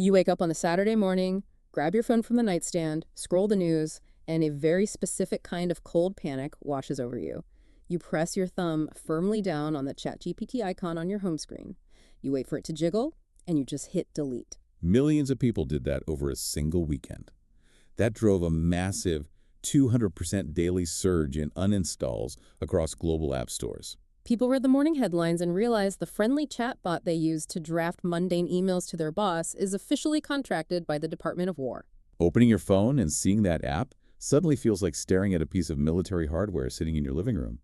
You wake up on the Saturday morning, grab your phone from the nightstand, scroll the news, and a very specific kind of cold panic washes over you. You press your thumb firmly down on the ChatGPT icon on your home screen. You wait for it to jiggle, and you just hit delete. Millions of people did that over a single weekend. That drove a massive 200% daily surge in uninstalls across global app stores. People read the morning headlines and realized the friendly chatbot they used to draft mundane emails to their boss is officially contracted by the Department of War. Opening your phone and seeing that app suddenly feels like staring at a piece of military hardware sitting in your living room.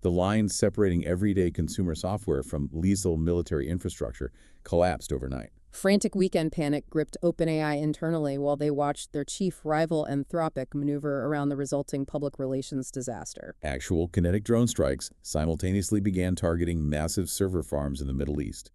The line separating everyday consumer software from lethal military infrastructure collapsed overnight. Frantic weekend panic gripped OpenAI internally while they watched their chief rival Anthropic maneuver around the resulting public relations disaster. Actual kinetic drone strikes simultaneously began targeting massive server farms in the Middle East.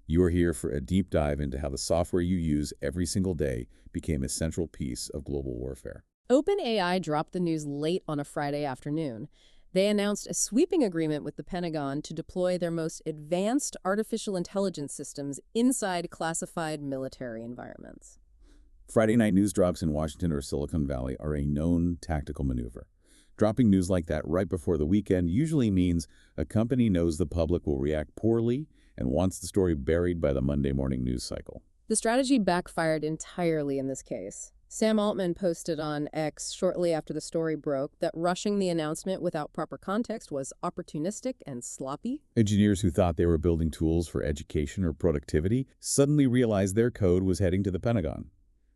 You are here for a deep dive into how the software you use every single day became a central piece of global warfare. OpenAI dropped the news late on a Friday afternoon. They announced a sweeping agreement with the Pentagon to deploy their most advanced artificial intelligence systems inside classified military environments. Friday night news drops in Washington or Silicon Valley are a known tactical maneuver. Dropping news like that right before the weekend usually means a company knows the public will react poorly and wants the story buried by the Monday morning news cycle. The strategy backfired entirely in this case. Sam Altman posted on X shortly after the story broke that rushing the announcement without proper context was opportunistic and sloppy. Engineers who thought they were building tools for education or productivity suddenly realized their code was heading to the Pentagon.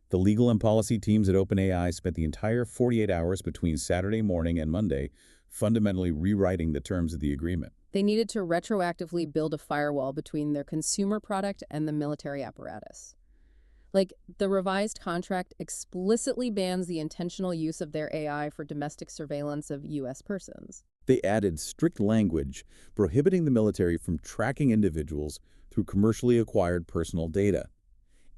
The legal and policy teams at OpenAI spent the entire 48 hours between Saturday morning and Monday fundamentally rewriting the terms of the agreement. They needed to retroactively build a firewall between their consumer product and the military apparatus. The revised contract explicitly bans the intentional use of their AI for domestic surveillance of U.S. persons. They added strict language prohibiting the military from tracking individuals through commercially acquired personal data.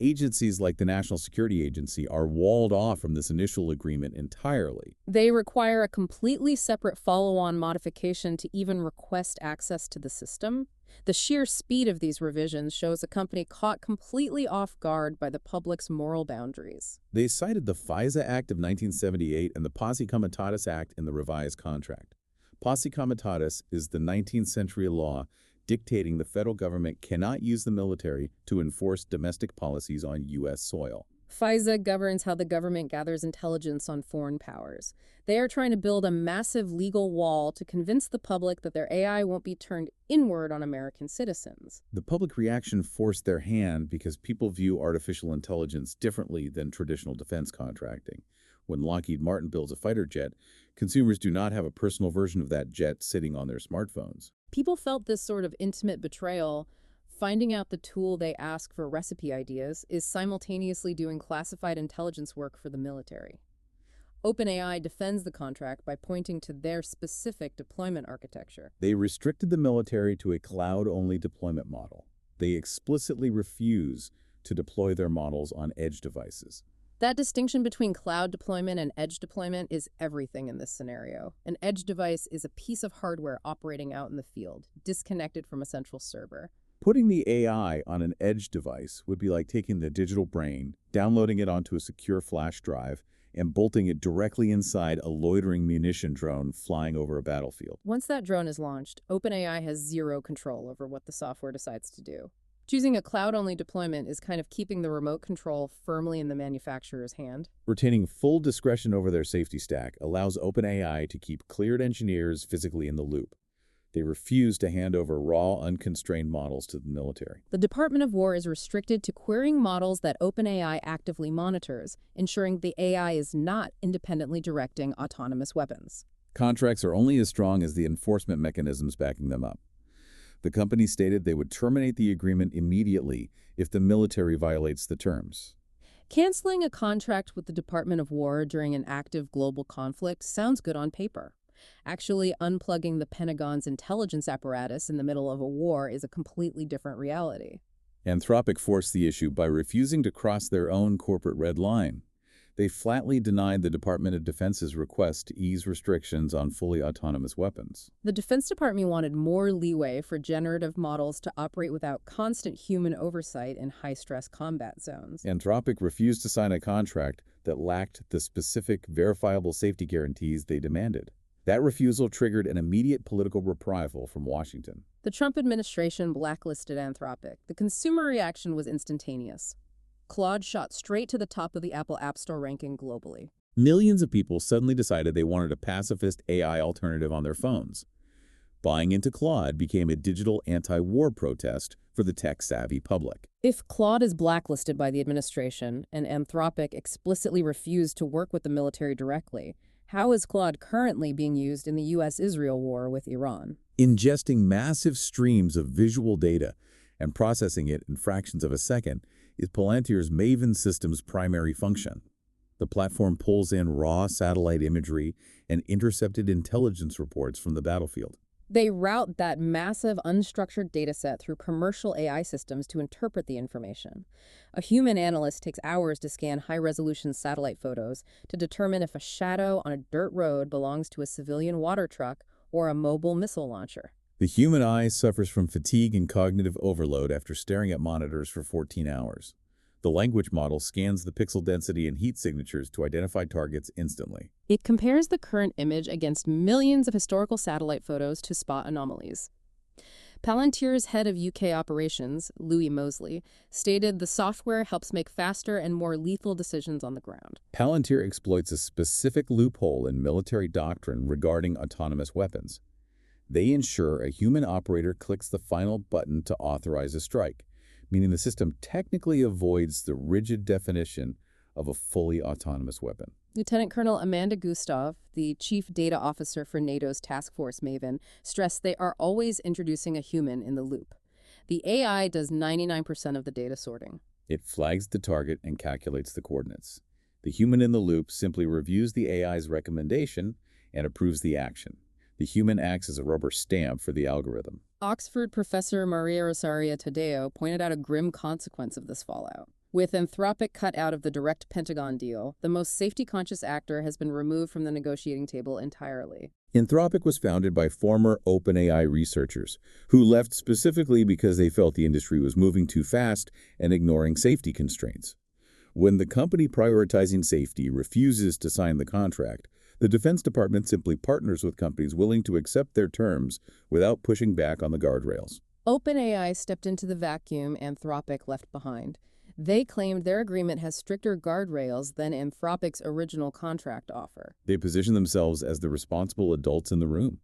Agencies like the National Security Agency are walled off from this initial agreement entirely. They require a completely separate follow-on modification to even request access to the system. The sheer speed of these revisions shows a company caught completely off guard by the public's moral boundaries. They cited the FISA Act of 1978 and the Posse Comitatus Act in the revised contract. Posse Comitatus is the 19th century law dictating the federal government cannot use the military to enforce domestic policies on U.S. soil. FISA governs how the government gathers intelligence on foreign powers. They are trying to build a massive legal wall to convince the public that their AI won't be turned inward on American citizens. The public reaction forced their hand because people view artificial intelligence differently than traditional defense contracting. When Lockheed Martin builds a fighter jet, consumers do not have a personal version of that jet sitting on their smartphones. People felt this sort of intimate betrayal. Finding out the tool they ask for recipe ideas is simultaneously doing classified intelligence work for the military. OpenAI defends the contract by pointing to their specific deployment architecture. They restricted the military to a cloud-only deployment model. They explicitly refuse to deploy their models on edge devices. That distinction between cloud deployment and edge deployment is everything in this scenario. An edge device is a piece of hardware operating out in the field, disconnected from a central server. Putting the AI on an edge device would be like taking the digital brain, downloading it onto a secure flash drive, and bolting it directly inside a loitering munition drone flying over a battlefield. Once that drone is launched, OpenAI has zero control over what the software decides to do. Choosing a cloud-only deployment is kind of keeping the remote control firmly in the manufacturer's hand. Retaining full discretion over their safety stack allows OpenAI to keep cleared engineers physically in the loop. They refuse to hand over raw, unconstrained models to the military. The Department of War is restricted to querying models that OpenAI actively monitors, ensuring the AI is not independently directing autonomous weapons. Contracts are only as strong as the enforcement mechanisms backing them up. The company stated they would terminate the agreement immediately if the military violates the terms. Canceling a contract with the Department of War during an active global conflict sounds good on paper. Actually, unplugging the Pentagon's intelligence apparatus in the middle of a war is a completely different reality. Anthropic forced the issue by refusing to cross their own corporate red line. They flatly denied the Department of Defense's request to ease restrictions on fully autonomous weapons. The Defense Department wanted more leeway for generative models to operate without constant human oversight in high-stress combat zones. Anthropic refused to sign a contract that lacked the specific, verifiable safety guarantees they demanded. That refusal triggered an immediate political reprisal from Washington. The Trump administration blacklisted Anthropic. The consumer reaction was instantaneous. Claude shot straight to the top of the Apple App Store ranking globally. Millions of people suddenly decided they wanted a pacifist AI alternative on their phones. Buying into Claude became a digital anti-war protest for the tech-savvy public. If Claude is blacklisted by the administration and Anthropic explicitly refused to work with the military directly, how is Claude currently being used in the U.S.-Israel war with Iran? Ingesting massive streams of visual data and processing it in fractions of a second is Palantir's Maven system's primary function. The platform pulls in raw satellite imagery and intercepted intelligence reports from the battlefield. They route that massive unstructured dataset through commercial AI systems to interpret the information. A human analyst takes hours to scan high-resolution satellite photos to determine if a shadow on a dirt road belongs to a civilian water truck or a mobile missile launcher. The human eye suffers from fatigue and cognitive overload after staring at monitors for 14 hours. The language model scans the pixel density and heat signatures to identify targets instantly. It compares the current image against millions of historical satellite photos to spot anomalies. Palantir's head of UK operations, Louis Mosley, stated the software helps make faster and more lethal decisions on the ground. Palantir exploits a specific loophole in military doctrine regarding autonomous weapons. They ensure a human operator clicks the final button to authorize a strike, meaning the system technically avoids the rigid definition of a fully autonomous weapon. Lieutenant Colonel Amanda Gustav, the chief data officer for NATO's task force Maven, stressed they are always introducing a human in the loop. The AI does 99% of the data sorting. It flags the target and calculates the coordinates. The human in the loop simply reviews the AI's recommendation and approves the action. The human acts as a rubber stamp for the algorithm. Oxford professor Maria Rosaria Tadeo pointed out a grim consequence of this fallout. With Anthropic cut out of the direct Pentagon deal, the most safety-conscious actor has been removed from the negotiating table entirely. Anthropic was founded by former OpenAI researchers who left specifically because they felt the industry was moving too fast and ignoring safety constraints. When the company prioritizing safety refuses to sign the contract, the Defense Department simply partners with companies willing to accept their terms without pushing back on the guardrails. OpenAI stepped into the vacuum Anthropic left behind. They claimed their agreement has stricter guardrails than Anthropic's original contract offer. They position themselves as the responsible adults in the room.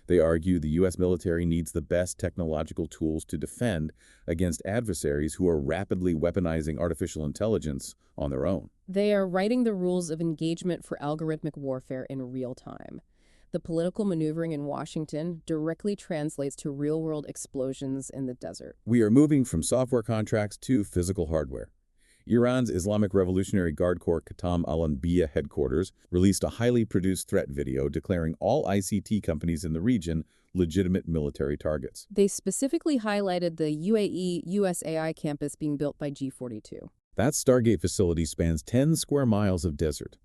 They argue the U.S. military needs the best technological tools to defend against adversaries who are rapidly weaponizing artificial intelligence on their own. They are writing the rules of engagement for algorithmic warfare in real time. The political maneuvering in Washington directly translates to real-world explosions in the desert. We are moving from software contracts to physical hardware. Iran's Islamic Revolutionary Guard Corps Qatam al-Anbiya headquarters released a highly produced threat video declaring all ICT companies in the region legitimate military targets. They specifically highlighted the UAE USAI campus being built by G42. That Stargate facility spans 10 square miles of desert.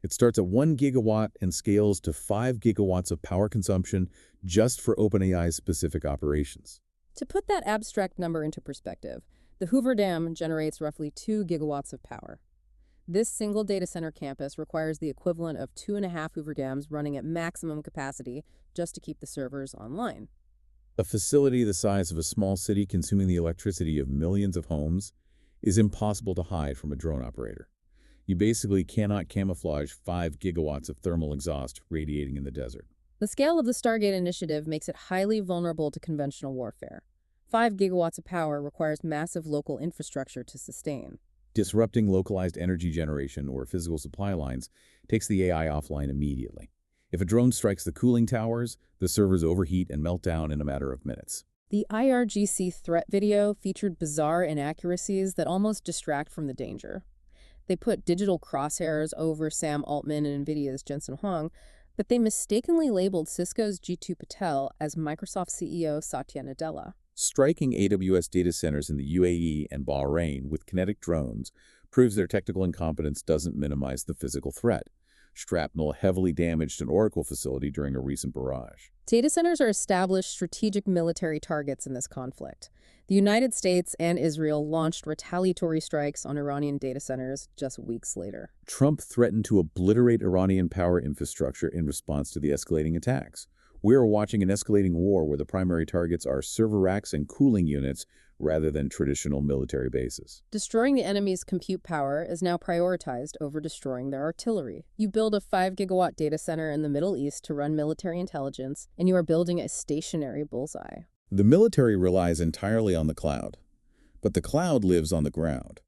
It starts at 1 gigawatt and scales to 5 gigawatts of power consumption just for OpenAI's specific operations. To put that abstract number into perspective, the Hoover Dam generates roughly 2 gigawatts of power. This single data center campus requires the equivalent of 2.5 Hoover Dams running at maximum capacity just to keep the servers online. A facility the size of a small city consuming the electricity of millions of homes is impossible to hide from a drone operator. You basically cannot camouflage 5 gigawatts of thermal exhaust radiating in the desert. The scale of the Stargate initiative makes it highly vulnerable to conventional warfare. 5 gigawatts of power requires massive local infrastructure to sustain. Disrupting localized energy generation or physical supply lines takes the AI offline immediately. If a drone strikes the cooling towers, the servers overheat and melt down in a matter of minutes. The IRGC threat video featured bizarre inaccuracies that almost distract from the danger. They put digital crosshairs over Sam Altman and NVIDIA's Jensen Huang, but they mistakenly labeled Cisco's Jeetu Patel as Microsoft CEO Satya Nadella. Striking AWS data centers in the UAE and Bahrain with kinetic drones proves their technical incompetence doesn't minimize the physical threat. Shrapnel heavily damaged an Oracle facility during a recent barrage. Data centers are established strategic military targets in this conflict. The United States and Israel launched retaliatory strikes on Iranian data centers just weeks later. Trump threatened to obliterate Iranian power infrastructure in response to the escalating attacks. We are watching an escalating war where the primary targets are server racks and cooling units rather than traditional military bases. Destroying the enemy's compute power is now prioritized over destroying their artillery. You build a 5-gigawatt data center in the Middle East to run military intelligence, and you are building a stationary bullseye. The military relies entirely on the cloud, but the cloud lives on the ground.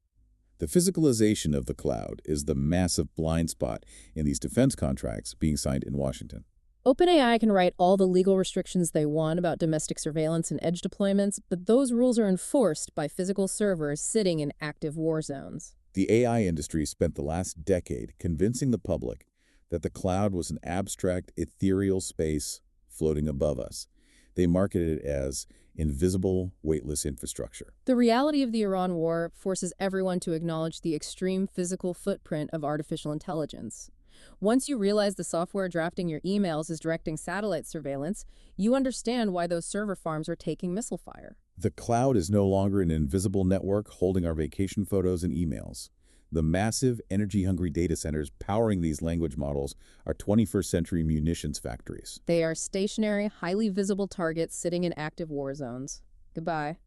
The physicalization of the cloud is the massive blind spot in these defense contracts being signed in Washington. OpenAI can write all the legal restrictions they want about domestic surveillance and edge deployments, but those rules are enforced by physical servers sitting in active war zones. The AI industry spent the last decade convincing the public that the cloud was an abstract, ethereal space floating above us. They marketed it as invisible, weightless infrastructure. The reality of the Iran war forces everyone to acknowledge the extreme physical footprint of artificial intelligence. Once you realize the software drafting your emails is directing satellite surveillance, you understand why those server farms are taking missile fire. The cloud is no longer an invisible network holding our vacation photos and emails. The massive, energy-hungry data centers powering these language models are 21st century munitions factories. They are stationary, highly visible targets sitting in active war zones. Goodbye.